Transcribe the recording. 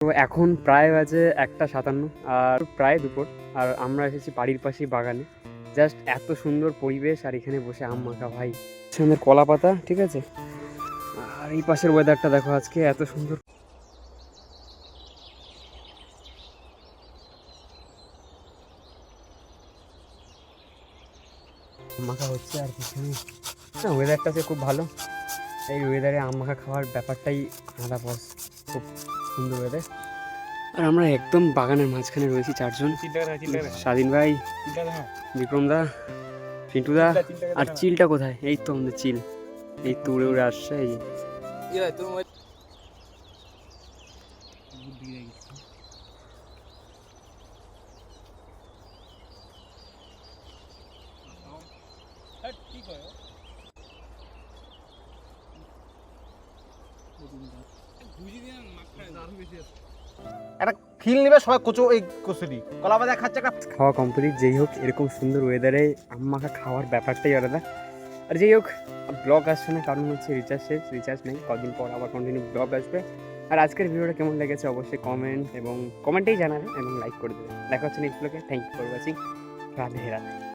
তো এখন প্রায় বাজে 1:57 আর প্রায় দুপুর। আর আমরা এসেছি বাড়ির পাশেই বাগানে। জাস্ট এত সুন্দর পরিবেশ, আর এখানে বসে আম মাখা ভাই, সুন্দর কলা পাতা, ঠিক আছে। আর এই পাশের ওয়েদারটা দেখো, আজকে এত সুন্দর মাখা হচ্ছে। আর পিছনে না, ওয়েদারটা যে খুব ভালো। এই ওয়েদারে আম মাখা খাওয়ার ব্যাপারটাই আলাদা বস, খুব সুন্দর ওয়েদার। আর আমরা একদম বাগানের মাঝখানে রয়েছি চারজন, স্বাধীন ভাই, বিক্রম দা, পিন্টু দা। আর চিলটা কোথায়? এই তো আমাদের চিল, এই তো উড়ে উড়ে আসছে। এই একটা ফিল নেবে সবাই কচু এই কচুরি কলা বাজা খাচ্ছে একটা খাওয়া কমপ্লিট। যেই হোক, এরকম সুন্দর ওয়েদারে আম মাখা খাওয়ার ব্যাপারটাই আলাদা। আর যাই হোক, ব্লগ আসছে না কারণ হচ্ছে রিচার্জ শেষ, রিচার্জ নেই। কদিন পর আবার কন্টিনিউ ব্লগ আসবে। আর আজকের ভিডিওটা কেমন লেগেছে অবশ্যই কমেন্টেই জানাবে এবং লাইক করে দেবে। দেখা হচ্ছে নেক্সট ব্লগে। Thank you for watching. Radhe Radhe.